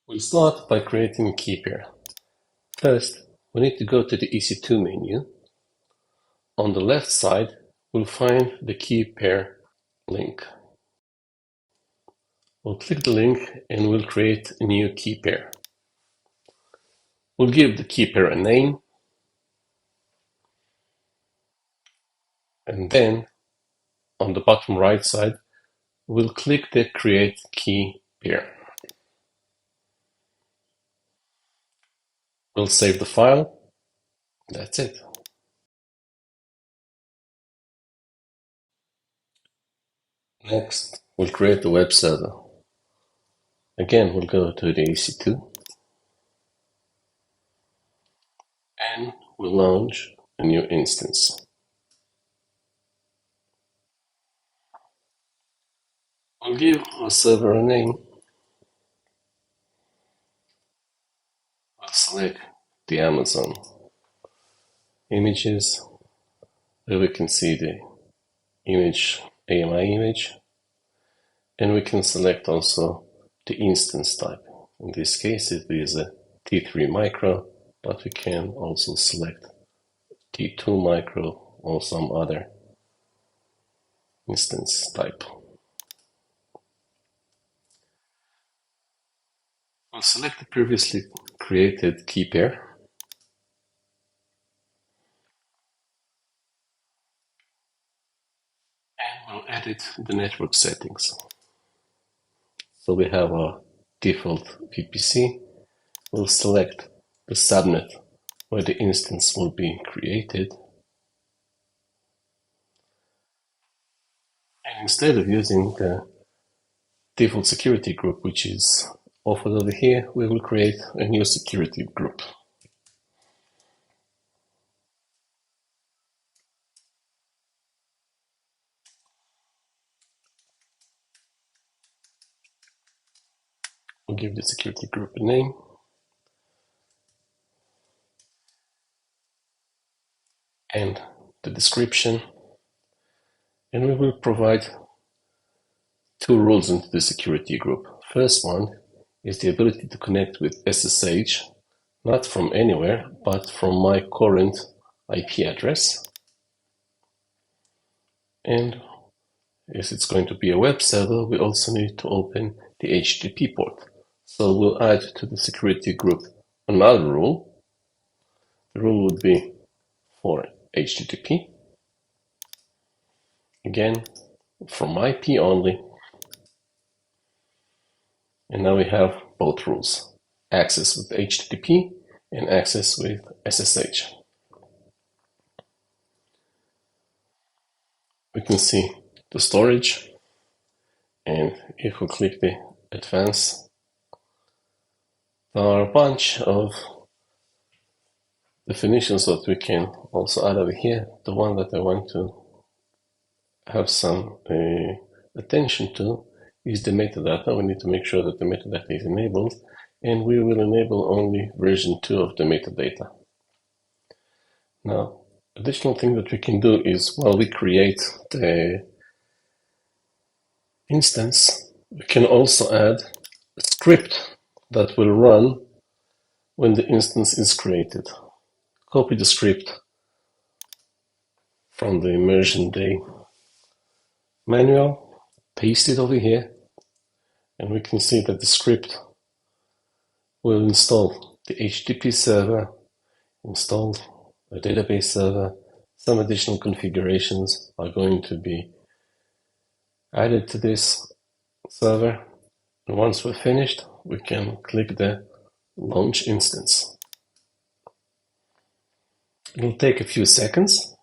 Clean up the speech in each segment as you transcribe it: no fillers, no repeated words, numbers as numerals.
We'll start by creating a key pair. First, we need to go to the EC2 menu. On the left side, we'll find the key pair link. We'll click the link and we'll create a new key pair. We'll give the key pair a name, and then on the bottom right side, we'll click the Create Key Pair. We'll save the file. That's it. Next, we'll create the web server. Again, we'll go to the EC2 and we'll launch a new instance. I'll give our server a name. I'll select the Amazon images, where we can see the image, AMI image, and we can select also the instance type. In this case, it is a T3 micro, but we can also select T2 micro or some other instance type. We'll select the previously created key pair. And we'll edit the network settings. So we have our default VPC. We'll select the subnet where the instance will be created. And instead of using the default security group, which is offered over here, we will create a new security group. We'll give the security group a name. And the description. And we will provide two rules into the security group. First one is the ability to connect with SSH, not from anywhere, but from my current IP address. And as it's going to be a web server, we also need to open the HTTP port. So we'll add to the security group another rule. The rule would be for HTTP. Again, from IP only. And now we have both rules, access with HTTP and access with SSH. We can see the storage, and if we click the advanced, there are a bunch of definitions that we can also add over here. The one that I want to have some attention to is the metadata. We need to make sure that the metadata is enabled, and we will enable only version 2 of the metadata. Now, additional thing that we can do is while we create the instance, we can also add a script that will run when the instance is created. Copy the script from the immersion day manual, paste it over here, and we can see that the script will install the HTTP server, install a database server. Some additional configurations are going to be added to this server. And once we're finished, we can click the launch instance. It'll take a few seconds,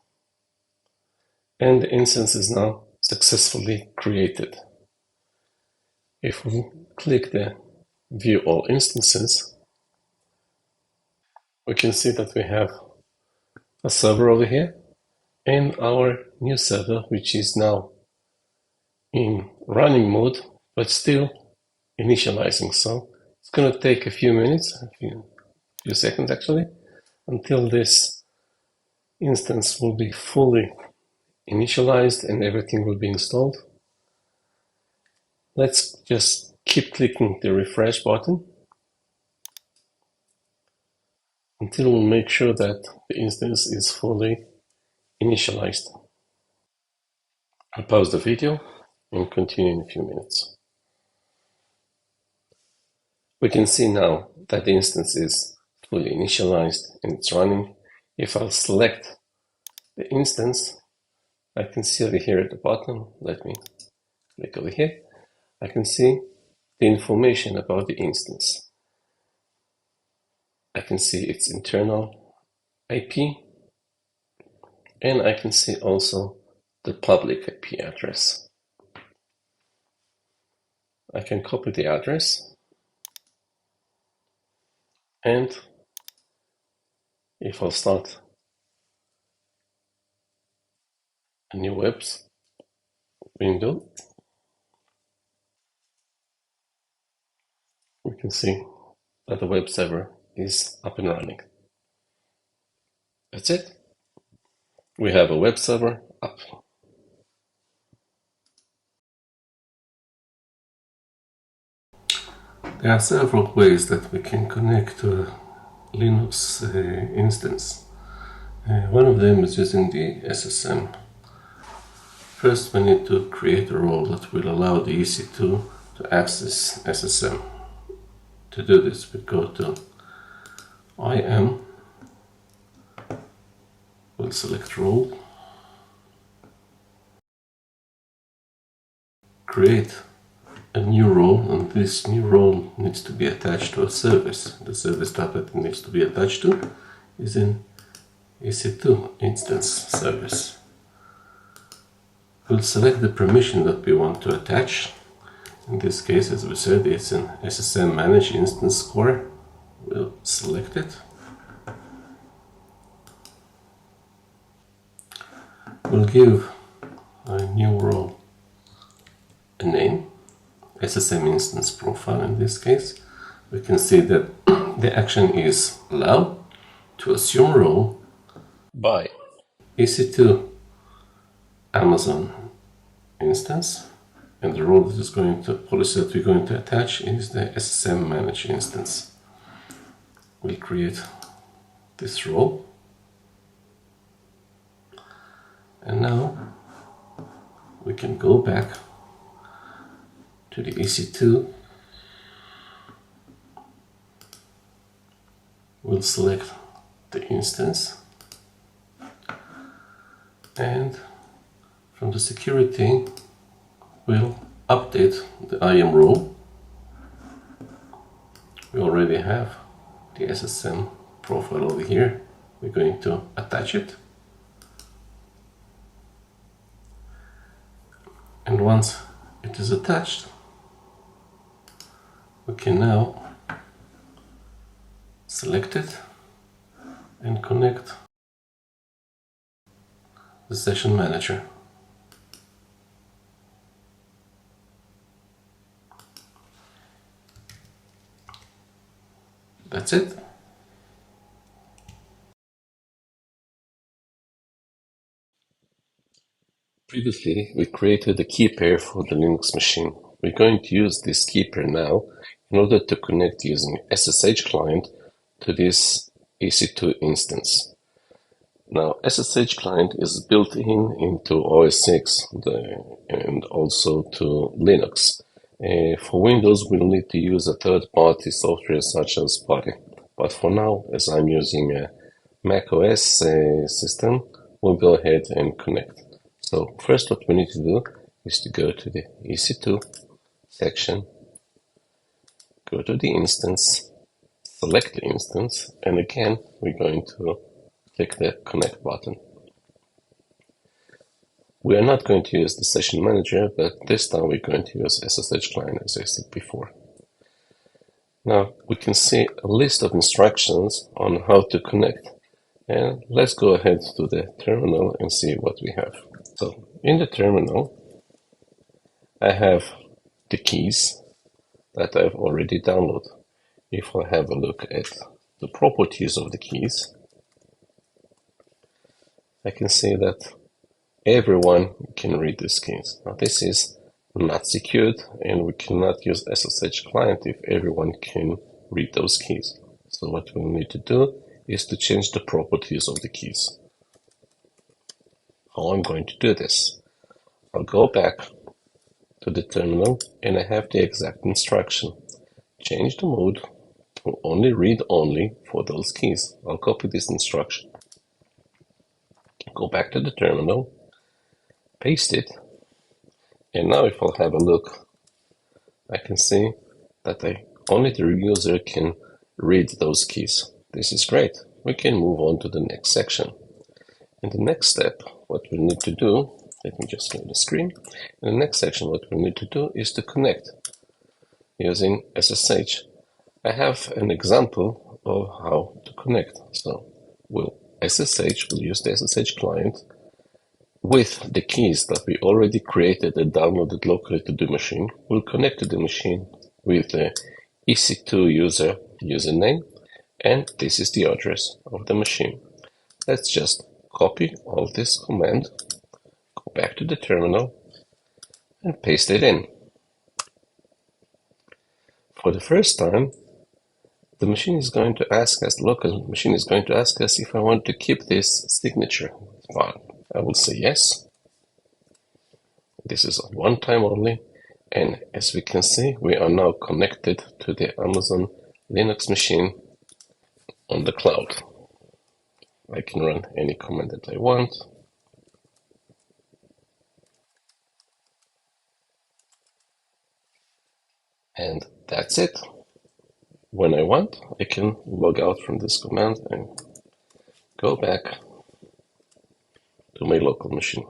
and the instance is now successfully created. If we click the View All Instances, we can see that we have a server over here and our new server, which is now in running mode, but still initializing. So it's going to take a few minutes, a few seconds actually, until this instance will be fully initialized and everything will be installed. Let's just keep clicking the refresh button until we make sure that the instance is fully initialized. I'll pause the video and continue in a few minutes. We can see now that the instance is fully initialized and it's running. If I'll select the instance, I can see over here at the bottom, let me click over here, I can see the information about the instance. I can see its internal IP, and I can see also the public IP address. I can copy the address, and if I'll start a new web window, we can see that the web server is up and running. That's it. We have a web server up. There are several ways that we can connect to a Linux instance. One of them is using the SSM. First, we need to create a role that will allow the EC2 to access SSM. To do this, we go to IM, we'll select role, create a new role, and this new role needs to be attached to a service. The service that it needs to be attached to is in EC2 instance service. We'll select the permission that we want to attach. In this case, as we said, it's an SSM manage instance core. We'll select it. We'll give a new role a name, SSM instance profile in this case. We can see that the action is allow to assume role by EC2 Amazon instance, and the role that is going to policy that we're going to attach is the SSM manage instance. We'll create this role, and now we can go back to the EC2. We'll select the instance, and from the security we'll update the IAM role. We already have the SSM profile over here. We're going to attach it, and once it is attached, we can now select it and connect the session manager. That's it. Previously, we created a key pair for the Linux machine. We're going to use this key pair now in order to connect using SSH client to this EC2 instance. Now, SSH client is built into OS X and also to Linux. For Windows, we'll need to use a third-party software such as Buddy. But for now, as I'm using a Mac OS system, we'll go ahead and connect. So first what we need to do is to go to the EC2 section, go to the instance, select the instance, and again we're going to click the connect button. We are not going to use the session manager, but this time we're going to use SSH client as I said before. Now we can see a list of instructions on how to connect, and let's go ahead to the terminal and see what we have. So in the terminal, I have the keys that I've already downloaded. If I have a look at the properties of the keys, I can see that everyone can read these keys. Now this is not secured, and we cannot use SSH client if everyone can read those keys. So what we'll need to do is to change the properties of the keys. How I'm going to do this? I'll go back to the terminal and I have the exact instruction. Change the mode to only read only for those keys. I'll copy this instruction. Go back to the terminal, paste it, and now if I'll have a look, I can see that only the user can read those keys. This is great. We can move on to the next section. In the next step, what we need to do, let me just clear the screen. In the next section, what we need to do is to connect using SSH. I have an example of how to connect. So we'll use the SSH client with the keys that we already created and downloaded locally to the machine. We'll connect to the machine with the EC2 user username, and this is the address of the machine. Let's just copy all this command, go back to the terminal, and paste it in. For the first time, the machine is going to ask us, the local machine is going to ask us if I want to keep this signature file. I will say yes. This is one time only. And as we can see, we are now connected to the Amazon Linux machine on the cloud. I can run any command that I want. And that's it. When I want, I can log out from this command and go back to my local machine.